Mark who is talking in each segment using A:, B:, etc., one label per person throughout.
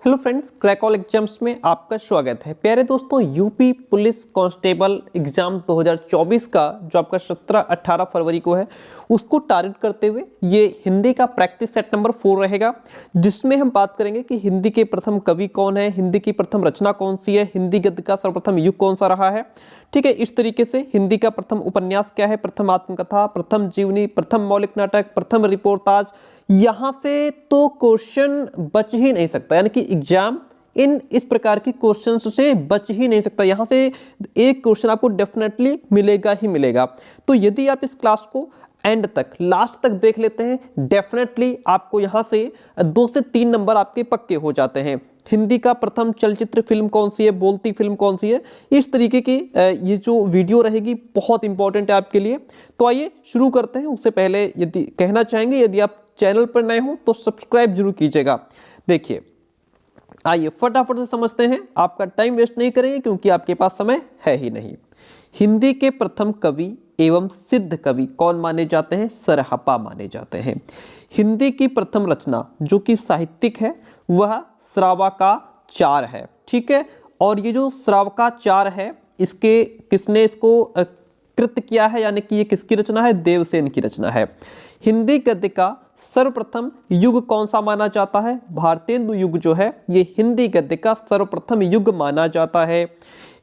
A: Hello friends, crack all exams में आपका स्वागत है। प्यारे दोस्तों, यूपी पुलिस कांस्टेबल एग्जाम 2024 का जो आपका 17-18 फरवरी को है, उसको टारगेट करते हुए ये हिंदी का प्रैक्टिस सेट नंबर 4 रहेगा, जिसमें हम बात करेंगे कि हिंदी के प्रथम कवि कौन है, हिंदी की प्रथम रचना कौन सी है, हिंदी गद्य का सर्वप्रथम युग कौन सा रहा है। ठीक है, इस तरीके से हिंदी का प्रथम उपन्यास क्या है, प्रथम आत्मकथा, प्रथम जीवनी, प्रथम मौलिक नाटक, प्रथम रिपोर्टाज। यहां से तो क्वेश्चन बच ही नहीं सकता, यानी कि एग्जाम इस प्रकार की क्वेश्चंस से बच ही नहीं सकता। यहां से एक क्वेश्चन आपको डेफिनेटली मिलेगा ही मिलेगा। तो यदि आप इस क्लास को एंड तक, लास्ट तक देख लेते हैं, डेफिनेटली आपको यहां से 2 से 3 नंबर आपके पक्के हो जाते हैं। हिंदी का प्रथम चलचित्र फिल्म कौन सी है, बोलती फिल्म कौन सी है, इस तरीके की ये जो वीडियो रहेगी बहुत इंपॉर्टेंट है आपके लिए। तो आइए शुरू करते हैं। उससे पहले यदि कहना चाहेंगे, यदि आप चैनल पर नए हो तो सब्सक्राइब जरूर कीजिएगा। देखिए, आइए फटाफट से समझते हैं, आपका टाइम वेस्ट नहीं करेंगे क्योंकि आपके पास समय है ही नहीं। हिंदी के प्रथम कवि एवं सिद्ध कवि कौन माने जाते हैं? सरहपा माने जाते हैं। हिंदी की प्रथम रचना जो कि साहित्यिक है वह श्रावकाचार है। ठीक है, और ये जो श्रावकाचार है, इसके किसने इसको कृत किया है, यानी कि ये किसकी रचना है? देवसेन की रचना है। हिंदी गद्य का सर्वप्रथम युग कौन सा माना जाता है? भारतेंदु युग जो है ये हिंदी गद्य का सर्वप्रथम युग माना जाता है।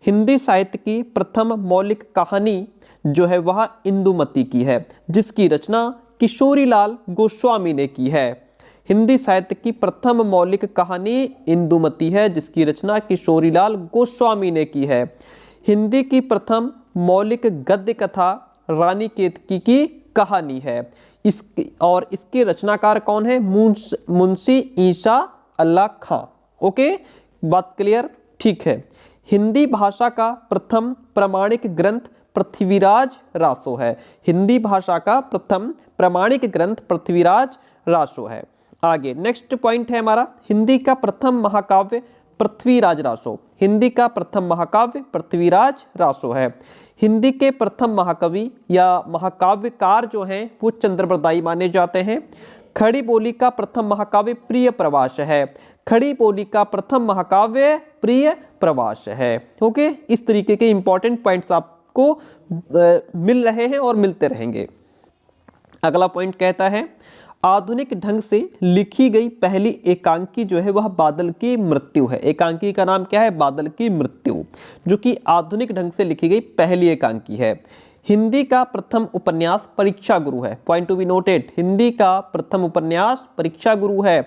A: हिंदी साहित्य की प्रथम मौलिक कहानी जो है वह इंदुमती की है, जिसकी रचना किशोरीलाल गोस्वामी ने की है। हिंदी साहित्य की प्रथम मौलिक कहानी इंदुमती है, जिसकी रचना किशोरीलाल गोस्वामी ने की है। हिंदी की प्रथम मौलिक गद्य कथा रानी केतकी की कहानी है। इसके रचनाकार कौन है? मुंशी ईसा अल्लाह खां। ओके, बात क्लियर? ठीक है। हिंदी भाषा का प्रथम प्रमाणिक ग्रंथ पृथ्वीराज रासो है। हिंदी भाषा का प्रथम प्रमाणिक ग्रंथ पृथ्वीराज रासो है। आगे नेक्स्ट पॉइंट है हमारा, हिंदी का प्रथम महाकाव्य पृथ्वीराज रासो। हिंदी का प्रथम महाकाव्य पृथ्वीराज रासो है। हिंदी के प्रथम महाकवि या महाकाव्यकार जो हैं वो चंद्रबरदाई माने जाते हैं। खड़ी बोली का प्रथम महाकाव्य प्रिय प्रवास है। खड़ी बोली का प्रथम महाकाव्य प्रिय प्रवास है। ओके, इस तरीके के इंपॉर्टेंट पॉइंट्स आपको मिल रहे हैं और मिलते रहेंगे। अगला पॉइंट कहता है, आधुनिक ढंग से लिखी गई पहली एकांकी जो है वह बादल की मृत्यु है। एकांकी का नाम क्या है? बादल की मृत्यु, जो कि आधुनिक ढंग से लिखी गई पहली एकांकी है। हिंदी का प्रथम उपन्यास परीक्षा गुरु है। Point to be noted, Hindi का प्रथम उपन्यास परीक्षा गुरु है।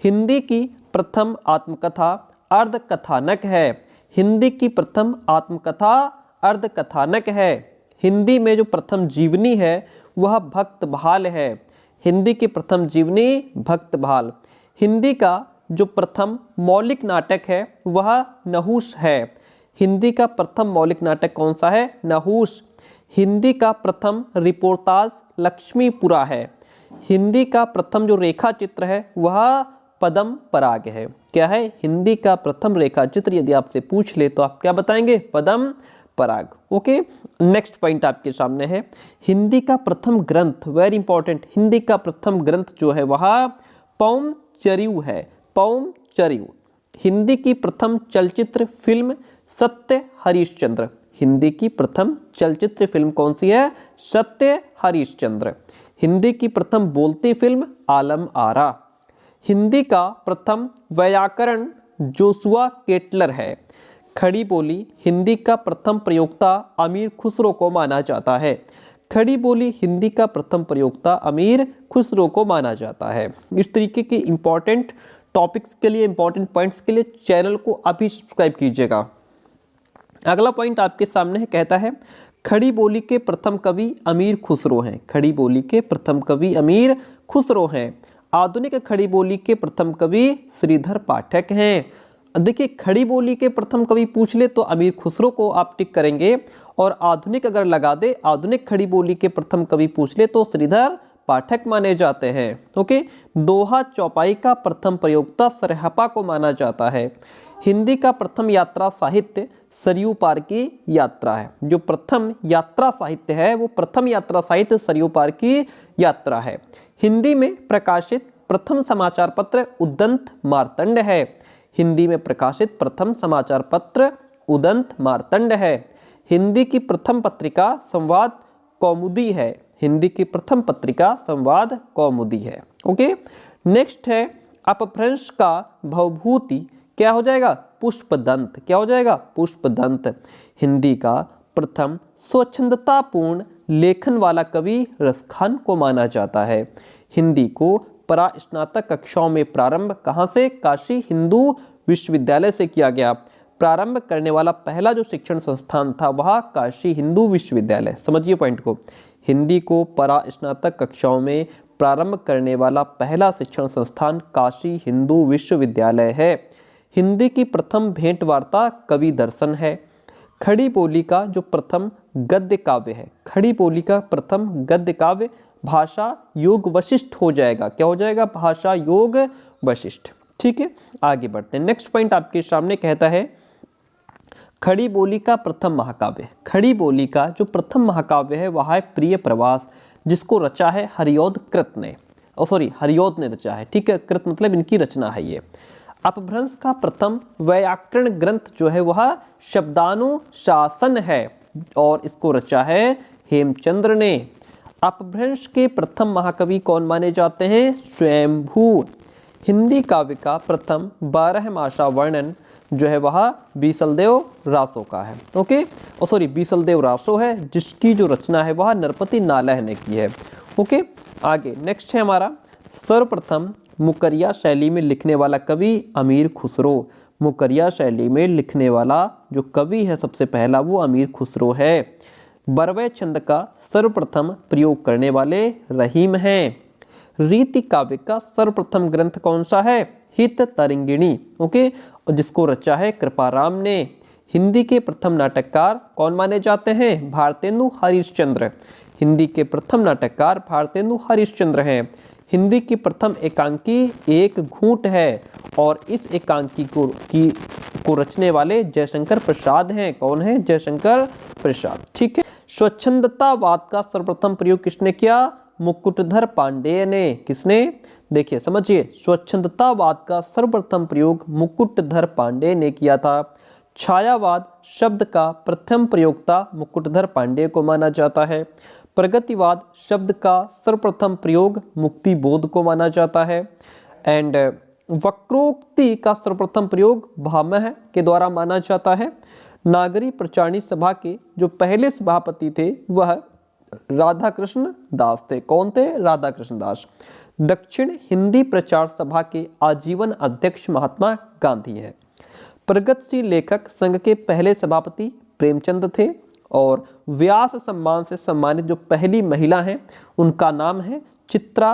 A: हिंदी की प्रथम आत्मकथा अर्धकथानक है। हिंदी की प्रथम आत्मकथा अर्धकथानक है। हिंदी में जो प्रथम जीवनी है वह भक्तभाल है। हिंदी की प्रथम जीवनी भक्तभाल। हिंदी का जो प्रथम मौलिक नाटक है वह नहुष है। हिंदी का प्रथम मौलिक नाटक कौन सा है? नहुष। हिंदी का प्रथम रिपोर्टाज लक्ष्मीपुरा है। हिंदी का प्रथम जो रेखा चित्र है वह पदम पराग है। क्या है? हिंदी का प्रथम रेखा चित्र यदि आपसे पूछ ले तो आप क्या बताएंगे? पदम पराग। ओके, नेक्स्ट पॉइंट आपके सामने है, हिंदी का प्रथम ग्रंथ, वेरी इंपॉर्टेंट, हिंदी का प्रथम ग्रंथ जो है वह पौमचर्यू है। पौमचर्यू। हिंदी की प्रथम चलचित्र फिल्म सत्य हरिश्चंद्र। हिंदी की प्रथम चलचित्र फिल्म कौन सी है? सत्य हरिश्चंद्र। हिंदी की प्रथम बोलती फिल्म आलम आरा। हिंदी का प्रथम व्याकरण जोसुआ केटलर है। खड़ी बोली हिंदी का प्रथम प्रयोक्ता अमीर खुसरो को माना जाता है। खड़ी बोली हिंदी का प्रथम प्रयोक्ता अमीर खुसरो को माना जाता है। इस तरीके के इंपॉर्टेंट टॉपिक्स के लिए, इंपॉर्टेंट पॉइंट्स के लिए चैनल को अभी सब्सक्राइब कीजिएगा। अगला पॉइंट आपके सामने है, कहता है, खड़ी बोली के प्रथम कवि अमीर खुसरो हैं। खड़ी बोली के प्रथम कवि अमीर खुसरो हैं। आधुनिक खड़ी बोली के प्रथम कवि श्रीधर पाठक हैं। देखिए, खड़ी बोली के प्रथम कवि पूछ ले तो अमीर खुसरो को आप टिक करेंगे, और आधुनिक अगर लगा दे, आधुनिक खड़ी बोली के प्रथम कवि पूछ ले तो श्रीधर पाठक माने जाते हैं। ओके, दोहा चौपाई का प्रथम प्रयोक्ता सरहपा को माना जाता है। हिंदी का प्रथम यात्रा साहित्य सरयू पार की यात्रा है। जो प्रथम यात्रा साहित्य है वो प्रथम यात्रा साहित्य सरयू पार की यात्रा है। हिंदी में प्रकाशित प्रथम समाचार पत्र उद्दंत मार्तंड है। हिंदी में प्रकाशित प्रथम समाचार पत्र उदंत मार्तंड है। हिंदी की प्रथम पत्रिका संवाद कौमुदी है। हिंदी की प्रथम पत्रिका संवाद कौमुदी है। ओके, नेक्स्ट है अपभ्रंश का भवभूति क्या हो जाएगा? पुष्पदंत। क्या हो जाएगा? पुष्पदंत। हिंदी का प्रथम स्वच्छंदतापूर्ण लेखन वाला कवि रसखान को माना जाता है। हिंदी को परास्नातक कक्षाओं में प्रारंभ कहाँ से? काशी हिंदू विश्वविद्यालय से किया गया। प्रारंभ करने वाला पहला जो शिक्षण संस्थान था वह काशी हिंदू विश्वविद्यालय। समझिए पॉइंट को। हिंदी को परास्नातक कक्षाओं में प्रारंभ करने वाला पहला शिक्षण संस्थान काशी हिंदू विश्वविद्यालय है। हिंदी की प्रथम भेंट वार्ता कवि दर्शन है। खड़ी बोली का जो प्रथम गद्य काव्य है, खड़ी बोली का प्रथम गद्य काव्य भाषा योग वशिष्ठ हो जाएगा। क्या हो जाएगा? भाषा योग वशिष्ठ। ठीक है, आगे बढ़ते हैं। नेक्स्ट पॉइंट आपके सामने कहता है खड़ी बोली का प्रथम महाकाव्य। खड़ी बोली का जो प्रथम महाकाव्य है वह है प्रिय प्रवास, जिसको रचा है हरिऔध कृत ने। हरिऔध ने रचा है। ठीक है, कृत मतलब इनकी रचना है ये। अपभ्रंश का प्रथम वैयाकरण ग्रंथ जो है वह शब्दानुशासन है और इसको रचा है हेमचंद्र ने। अपभ्रंश के प्रथम महाकवि कौन माने जाते हैं? स्वयंभू। हिंदी काव्य का प्रथम 12 मासा वर्णन जो है वह बीसलदेव रासो का है। ओके, बीसलदेव रासो है, जिसकी जो रचना है वह नरपति नालह ने की है। ओके, आगे नेक्स्ट है हमारा सर्वप्रथम मुकरिया शैली में लिखने वाला कवि अमीर खुसरो। मुकरिया शैली में लिखने वाला जो कवि है सबसे पहला वो अमीर खुसरो है। बरवे छंद का सर्वप्रथम प्रयोग करने वाले रहीम हैं। रीति काव्य का सर्वप्रथम ग्रंथ कौन सा है? हित तरिंगिणी। ओके, और जिसको रचा है कृपाराम ने। हिंदी के प्रथम नाटककार कौन माने जाते हैं? भारतेंदु हरिश्चंद्र। हिंदी के प्रथम नाटककार भारतेंदु हरिश्चंद्र हैं। हिंदी की प्रथम एकांकी एक घूंट है और इस एकांकी को रचने वाले जयशंकर प्रसाद हैं। कौन है? जयशंकर प्रसाद। ठीक है, स्वच्छंदतावाद का सर्वप्रथम प्रयोग किसने किया? मुकुटधर पांडेय ने। किसने? देखिए समझिए, स्वच्छंदतावाद का सर्वप्रथम प्रयोग मुकुटधर पांडेय ने किया था। छायावाद शब्द का प्रथम प्रयोक्ता मुकुटधर पांडेय को माना जाता है। प्रगतिवाद शब्द का सर्वप्रथम प्रयोग मुक्तिबोध को माना जाता है। एंड वक्रोक्ति का सर्वप्रथम प्रयोग भामह के द्वारा माना जाता है। नागरी प्रचारणी सभा के जो पहले सभापति थे वह राधा कृष्ण दास थे। कौन थे? राधा कृष्ण दास। दक्षिण हिंदी प्रचार सभा के आजीवन अध्यक्ष महात्मा गांधी है। प्रगतिशील लेखक संघ के पहले सभापति प्रेमचंद थे और व्यास सम्मान से सम्मानित जो पहली महिला हैं उनका नाम है चित्रा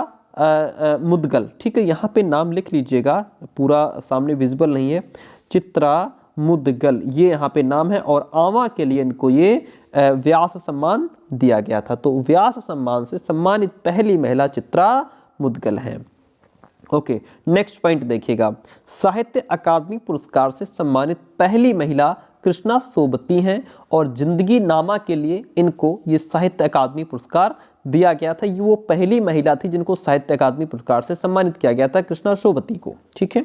A: मुदगल। ठीक है, यहाँ पे नाम लिख लीजिएगा, पूरा सामने विजिबल नहीं है। चित्रा मुदगल ये यहाँ पे नाम है और आवा के लिए इनको ये व्यास सम्मान दिया गया था। तो व्यास सम्मान से सम्मानित पहली महिला चित्रा मुदगल हैं। ओके, नेक्स्ट पॉइंट देखिएगा। साहित्य अकादमी पुरस्कार से सम्मानित पहली महिला कृष्णा सोबती हैं और जिंदगी नामा के लिए इनको ये साहित्य अकादमी पुरस्कार दिया गया था। ये वो पहली महिला थी जिनको साहित्य अकादमी पुरस्कार से सम्मानित किया गया था, कृष्णा सोबती को। ठीक है,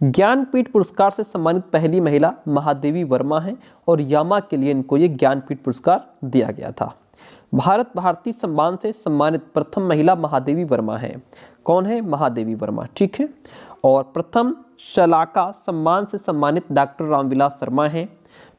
A: ज्ञानपीठ पुरस्कार से सम्मानित पहली महिला महादेवी वर्मा हैं और यामा के लिए इनको ये ज्ञानपीठ पुरस्कार दिया गया था। भारत भारती सम्मान से सम्मानित प्रथम महिला महादेवी वर्मा है। कौन है? महादेवी वर्मा। ठीक है, और प्रथम शलाका सम्मान से सम्मानित डॉक्टर रामविलास शर्मा हैं।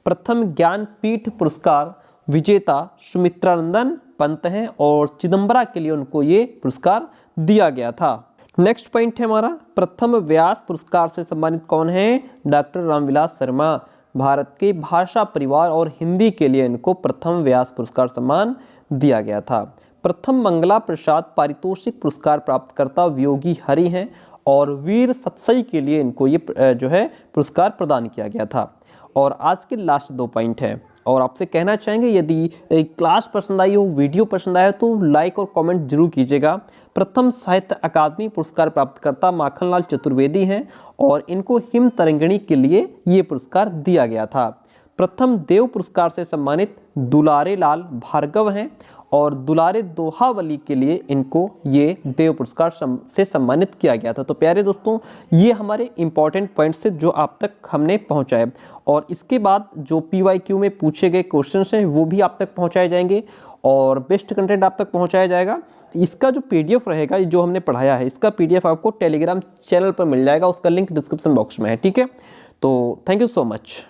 A: प्रथम ज्ञानपीठ पुरस्कार विजेता सुमित्रानंदन पंत हैं और चिदम्बरा के लिए उनको ये पुरस्कार दिया गया था। नेक्स्ट पॉइंट है हमारा प्रथम व्यास पुरस्कार से सम्मानित कौन है? डॉक्टर रामविलास शर्मा। भारत के भाषा परिवार और हिंदी के लिए इनको प्रथम व्यास पुरस्कार सम्मान दिया गया था। प्रथम मंगला प्रसाद पारितोषिक पुरस्कार प्राप्तकर्ता वियोगी हरि हैं और वीर सत्सई के लिए इनको ये जो है पुरस्कार प्रदान किया गया था। और आज के लास्ट 2 पॉइंट हैं और आपसे कहना चाहेंगे यदि क्लास पसंद आई हो, वीडियो पसंद आया तो लाइक और कमेंट जरूर कीजिएगा। प्रथम साहित्य अकादमी पुरस्कार प्राप्तकर्ता माखनलाल चतुर्वेदी हैं और इनको हिम तरंगिणी के लिए ये पुरस्कार दिया गया था। प्रथम देव पुरस्कार से सम्मानित दुलारे लाल भार्गव हैं और दुलारे दोहावली के लिए इनको ये देव पुरस्कार से सम्मानित किया गया था। तो प्यारे दोस्तों, ये हमारे इंपॉर्टेंट पॉइंट्स है जो आप तक हमने पहुंचाए, और इसके बाद जो PYQ में पूछे गए क्वेश्चंस हैं वो भी आप तक पहुंचाए जाएंगे और बेस्ट कंटेंट आप तक पहुंचाया जाएगा। इसका जो PDF रहेगा, जो हमने पढ़ाया है, इसका PDF आपको टेलीग्राम चैनल पर मिल जाएगा, उसका लिंक डिस्क्रिप्शन बॉक्स में है। ठीक है, तो थैंक यू सो मच।